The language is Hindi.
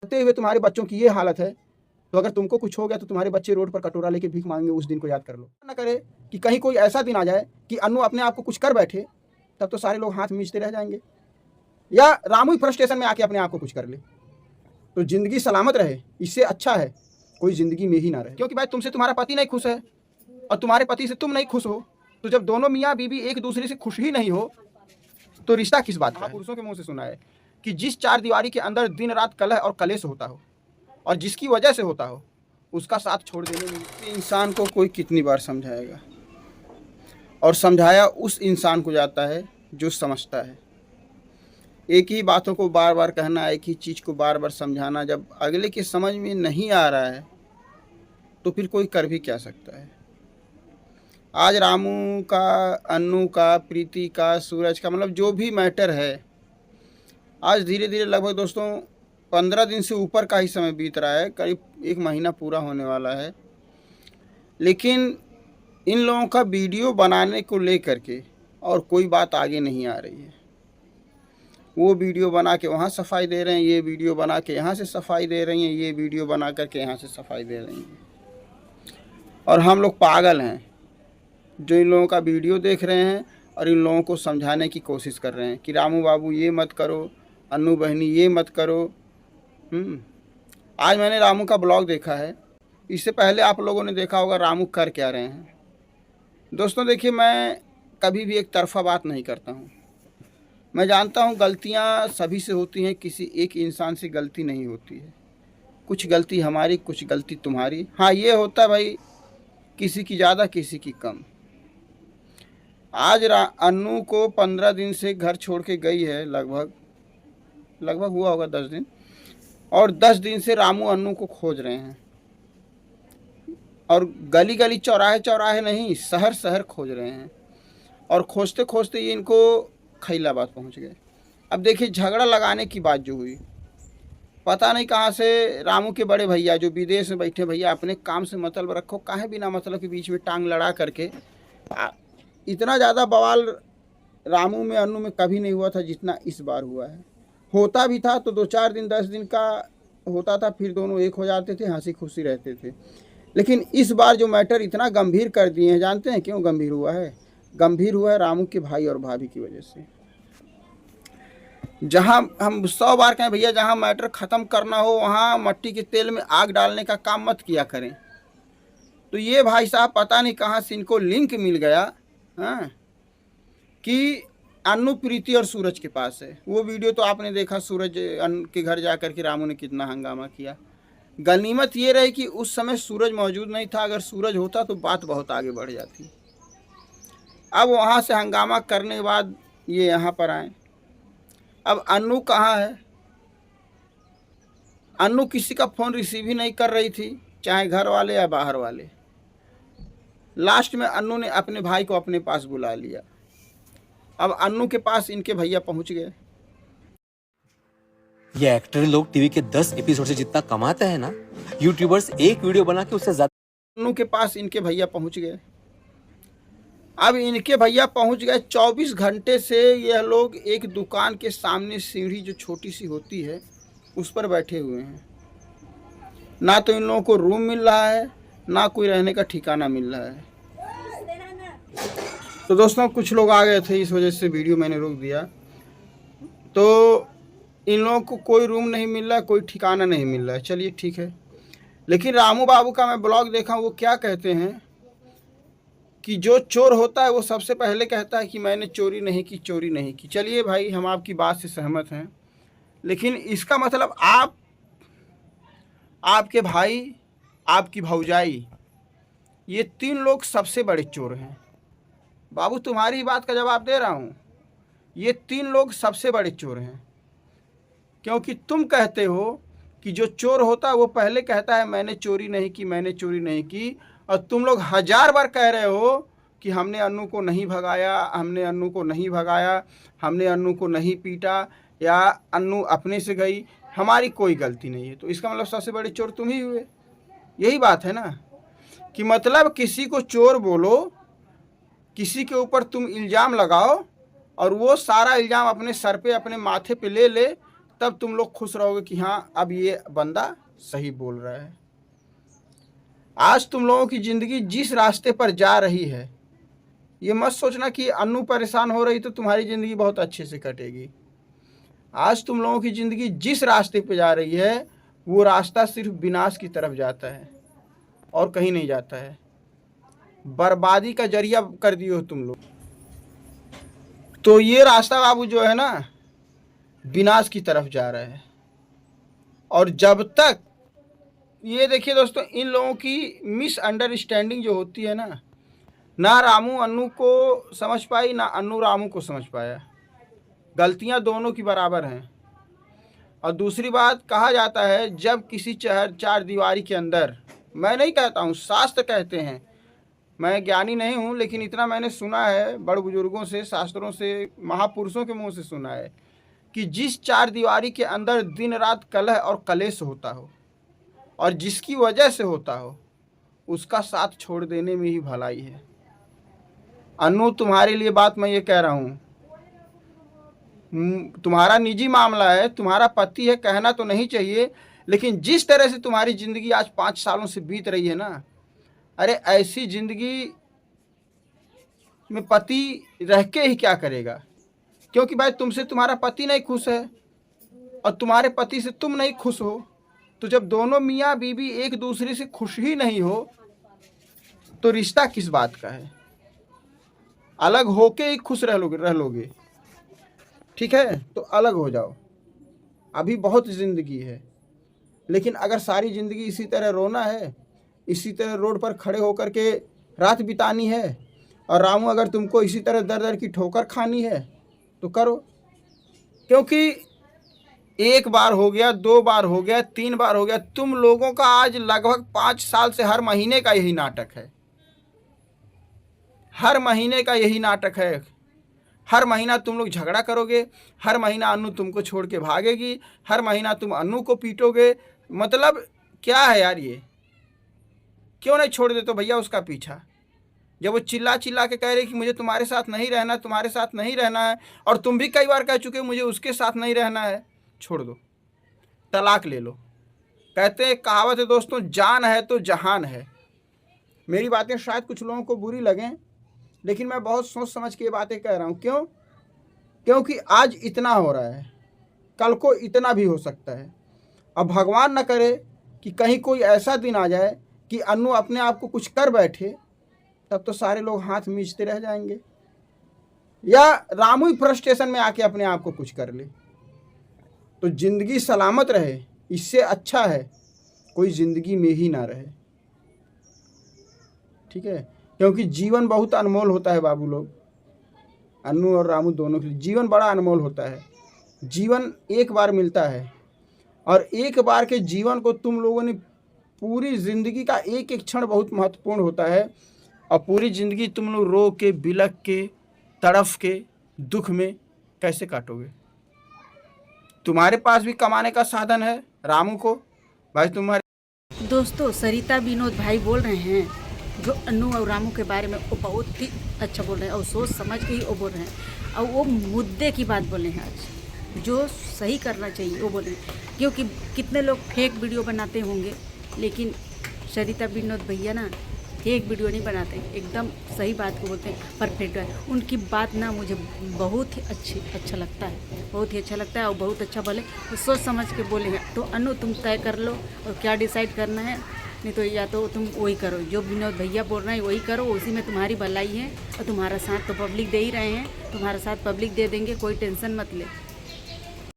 करते हुए तुम्हारे बच्चों की ये हालत है, तो अगर तुमको कुछ हो गया तो तुम्हारे बच्चे रोड पर कटोरा लेके भीख मांगेंगे, उस दिन को याद कर लो। ना करे कि कहीं कोई ऐसा दिन आ जाए कि अन्नू अपने आप को कुछ कर बैठे, तब तो सारे लोग हाथ मींचते रह जाएंगे, या रामू ही फ्रस्ट्रेशन में आके अपने आप को कुछ कर ले। तो जिंदगी सलामत रहे, इससे अच्छा है कोई जिंदगी में ही ना रहे। क्योंकि भाई तुमसे तुम्हारा पति नहीं खुश है और तुम्हारे पति से तुम नहीं खुश हो, तो जब दोनों मियाँ बीवी एक दूसरे से खुश ही नहीं हो तो रिश्ता किस बात का है? पुरुषों के मुंह से सुना है कि जिस चार दीवारी के अंदर दिन रात कलह और कलेश होता हो और जिसकी वजह से होता हो, उसका साथ छोड़ देने में इंसान को कोई कितनी बार समझाएगा, और समझाया उस इंसान को जाता है जो समझता है। एक ही बातों को बार बार कहना, एक ही चीज़ को बार बार समझाना, जब अगले की समझ में नहीं आ रहा है तो फिर कोई कर भी क्या सकता है। आज रामू का, अन्नू का, प्रीति का, सूरज का, मतलब जो भी मैटर है, आज धीरे धीरे लगभग दोस्तों 15 दिन से ऊपर का ही समय बीत रहा है, करीब 1 महीना पूरा होने वाला है, लेकिन इन लोगों का वीडियो बनाने को लेकर के और कोई बात आगे नहीं आ रही है। वो वीडियो बना के वहाँ सफाई दे रहे हैं, ये वीडियो बना के यहाँ से सफाई दे रही हैं, ये वीडियो बना करके यहाँ से सफाई दे रही हैं, और हम लोग पागल हैं जो इन लोगों का वीडियो देख रहे हैं और इन लोगों को समझाने की कोशिश कर रहे हैं कि रामू बाबू ये मत करो, अन्नू बहनी ये मत करो। आज मैंने रामू का ब्लॉग देखा है, इससे पहले आप लोगों ने देखा होगा रामू कर क्या रहे हैं। दोस्तों देखिए, मैं कभी भी एक तरफा बात नहीं करता हूँ। मैं जानता हूँ गलतियाँ सभी से होती हैं, किसी एक इंसान से गलती नहीं होती है। कुछ गलती हमारी, कुछ गलती तुम्हारी। हाँ, ये होता है भाई, किसी की ज़्यादा किसी की कम। आज अन्नू को 15 दिन से घर छोड़ के गई है, लगभग हुआ होगा 10 दिन, और 10 दिन से रामू अन्नू को खोज रहे हैं, और गली गली चौराहे चौराहे नहीं, शहर शहर खोज रहे हैं, और खोजते खोजते ये इनको खैलाबाद पहुंच गए। अब देखिए, झगड़ा लगाने की बात जो हुई, पता नहीं कहाँ से रामू के बड़े भैया जो विदेश में बैठे, भैया अपने काम से मतलब रखो, काहे बिना मतलब के बीच में टांग लड़ा करके। इतना ज़्यादा बवाल रामू में, अन्नू में कभी नहीं हुआ था जितना इस बार हुआ है। होता भी था तो 2-4 दिन 10 दिन का होता था, फिर दोनों एक हो जाते थे, हंसी खुशी रहते थे। लेकिन इस बार जो मैटर इतना गंभीर कर दिए हैं, जानते हैं क्यों गंभीर हुआ है? गंभीर हुआ है रामू के भाई और भाभी की वजह से। जहां हम 100 बार कहें भैया, जहां मैटर ख़त्म करना हो वहां मट्टी के तेल में आग डालने का काम मत किया करें। तो ये भाई साहब पता नहीं कहाँ से इनको लिंक मिल गया, हाँ, कि अन्नू प्रीति और सूरज के पास है। वो वीडियो तो आपने देखा, सूरज के घर जा कर के रामू ने कितना हंगामा किया। गनीमत ये रही कि उस समय सूरज मौजूद नहीं था, अगर सूरज होता तो बात बहुत आगे बढ़ जाती। अब वहाँ से हंगामा करने के बाद ये यहाँ पर आए। अब अन्नू कहाँ है? अन्नू किसी का फ़ोन रिसीव ही नहीं कर रही थी, चाहे घर वाले या बाहर वाले। लास्ट में अन्नू ने अपने भाई को अपने पास बुला लिया। अब अन्नू के पास इनके भैया पहुंच गए। ये एक्टर लोग टीवी के 10 एपिसोड से जितना कमाते हैं ना, यूट्यूबर्स एक वीडियो बना के उससे ज्यादा। अन्नू के पास इनके भैया पहुंच गए। अब इनके भैया पहुंच गए, 24 घंटे से यह लोग एक दुकान के सामने सीढ़ी जो छोटी सी होती है उस पर बैठे हुए हैं। ना तो इन लोगों को रूम मिल रहा है, ना कोई रहने का ठिकाना मिल रहा है। तो दोस्तों कुछ लोग आ गए थे, इस वजह से वीडियो मैंने रोक दिया। तो इन लोगों को कोई रूम नहीं मिल रहा, कोई ठिकाना नहीं मिल रहा है, चलिए ठीक है। लेकिन रामू बाबू का मैं ब्लॉग देखा, वो क्या कहते हैं कि जो चोर होता है वो सबसे पहले कहता है कि मैंने चोरी नहीं की, चोरी नहीं की। चलिए भाई, हम आपकी बात से सहमत हैं, लेकिन इसका मतलब आप, आपके भाई, आपकी भौजाई, ये 3 लोग सबसे बड़े चोर हैं। बाबू तुम्हारी बात का जवाब दे रहा हूँ, ये 3 लोग सबसे बड़े चोर हैं, क्योंकि तुम कहते हो कि जो चोर होता है वो पहले कहता है मैंने चोरी नहीं की, मैंने चोरी नहीं की, और तुम लोग 1000 बार कह रहे हो कि हमने अन्नू को नहीं भगाया, हमने अन्नू को नहीं भगाया, हमने अन्नू को नहीं पीटा, या अन्नू अपने से गई, हमारी कोई गलती नहीं है। तो इसका मतलब सबसे बड़े चोर तुम ही हुए। यही बात है ना, कि मतलब किसी को चोर बोलो, किसी के ऊपर तुम इल्ज़ाम लगाओ और वो सारा इल्ज़ाम अपने सर पे, अपने माथे पे ले ले, तब तुम लोग खुश रहोगे कि हाँ अब ये बंदा सही बोल रहा है। आज तुम लोगों की ज़िंदगी जिस रास्ते पर जा रही है, ये मत सोचना कि अन्नू परेशान हो रही तो तुम्हारी ज़िंदगी बहुत अच्छे से कटेगी। आज तुम लोगों की ज़िंदगी जिस रास्ते पे जा रही है, वो रास्ता सिर्फ विनाश की तरफ जाता है और कहीं नहीं जाता है। बर्बादी का जरिया कर दिए हो तुम लोग। तो ये रास्ता बाबू जो है ना, विनाश की तरफ जा रहा है। और जब तक ये देखिए दोस्तों, इन लोगों की मिसअंडरस्टैंडिंग जो होती है ना रामू अन्नू को समझ पाई, ना अन्नू रामू को समझ पाया। गलतियां दोनों की बराबर हैं। और दूसरी बात, कहा जाता है जब किसी चार दीवारी के अंदर, मैं नहीं कहता हूँ, शास्त्र कहते हैं, मैं ज्ञानी नहीं हूँ, लेकिन इतना मैंने सुना है बड़ बुजुर्गों से, शास्त्रों से, महापुरुषों के मुंह से सुना है कि जिस चार दीवारी के अंदर दिन रात कलह और कलेश होता हो और जिसकी वजह से होता हो, उसका साथ छोड़ देने में ही भलाई है। अन्नू, तुम्हारे लिए बात मैं ये कह रहा हूँ, तुम्हारा निजी मामला है, तुम्हारा पति है, कहना तो नहीं चाहिए, लेकिन जिस तरह से तुम्हारी ज़िंदगी आज 5 सालों से बीत रही है ना, अरे ऐसी ज़िंदगी में पति रह के ही क्या करेगा? क्योंकि भाई तुमसे तुम्हारा पति नहीं खुश है और तुम्हारे पति से तुम नहीं खुश हो, तो जब दोनों मियाँ बीवी एक दूसरे से खुश ही नहीं हो तो रिश्ता किस बात का है? अलग होके ही खुश रह लोगे। ठीक है, तो अलग हो जाओ, अभी बहुत ज़िंदगी है। लेकिन अगर सारी ज़िंदगी इसी तरह रोना है, इसी तरह रोड पर खड़े होकर के रात बितानी है, और रामू अगर तुमको इसी तरह दर दर की ठोकर खानी है तो करो। क्योंकि 1 बार हो गया, 2 बार हो गया, 3 बार हो गया, तुम लोगों का आज लगभग 5 साल से हर महीने का यही नाटक है। हर महीने का यही नाटक है। हर महीना तुम लोग झगड़ा करोगे, हर महीना अन्नू तुमको छोड़ के भागेगी, हर महीना तुम अन्नू को पीटोगे। मतलब क्या है यार ये? क्यों नहीं छोड़ देते भैया उसका पीछा? जब वो चिल्ला चिल्ला के कह रही कि मुझे तुम्हारे साथ नहीं रहना, तुम्हारे साथ नहीं रहना है, और तुम भी कई बार कह चुके मुझे उसके साथ नहीं रहना है, छोड़ दो, तलाक ले लो। कहते हैं, कहावत है दोस्तों, जान है तो जहान है। मेरी बातें शायद कुछ लोगों को बुरी लगें, लेकिन मैं बहुत सोच समझ के ये बातें कह रहा हूँ। क्यों? क्योंकि आज इतना हो रहा है, कल को इतना भी हो सकता है। अब भगवान न करे कि कहीं कोई ऐसा दिन आ जाए कि अन्नू अपने आप को कुछ कर बैठे, तब तो सारे लोग हाथ मींचते रह जाएंगे, या रामू ही फ्रस्ट्रेशन में आके अपने आप को कुछ कर ले। तो जिंदगी सलामत रहे, इससे अच्छा है कोई ज़िंदगी में ही ना रहे। ठीक है, क्योंकि जीवन बहुत अनमोल होता है बाबू लोग। अन्नू और रामू दोनों के लिए जीवन बड़ा अनमोल होता है। जीवन एक बार मिलता है, और एक बार के जीवन को तुम लोगों ने, पूरी ज़िंदगी का एक एक क्षण बहुत महत्वपूर्ण होता है, और पूरी ज़िंदगी तुम लोग रो के, बिलख के, तड़फ के, दुख में कैसे काटोगे? तुम्हारे पास भी कमाने का साधन है, रामू को भाई तुम्हारे। दोस्तों, सरिता विनोद भाई बोल रहे हैं, जो अन्नू और रामू के बारे में वो बहुत ही अच्छा बोल रहे हैं, और सोच समझ के ही वो बोल रहे हैं, और वो मुद्दे की बात बोले हैं आज, जो सही करना चाहिए वो बोले हैं। क्योंकि कितने लोग फेक वीडियो बनाते होंगे, लेकिन सरिता विनोद भैया ना फेक वीडियो नहीं बनाते, एकदम सही बात को बोलते हैं, परफेक्ट है। उनकी बात ना मुझे बहुत ही अच्छा लगता है, बहुत ही अच्छा लगता है, और बहुत अच्छा बोले, तो सोच समझ के बोले हैं। तो अन्नू तुम तय कर लो और क्या डिसाइड करना है, नहीं तो या तो तुम वही करो जो विनोद भैया बोल रहे हैं, वही करो, उसी में तुम्हारी भलाई है। और तुम्हारा साथ तो पब्लिक दे ही रहे हैं, तुम्हारा साथ पब्लिक दे देंगे, कोई टेंशन मत ले।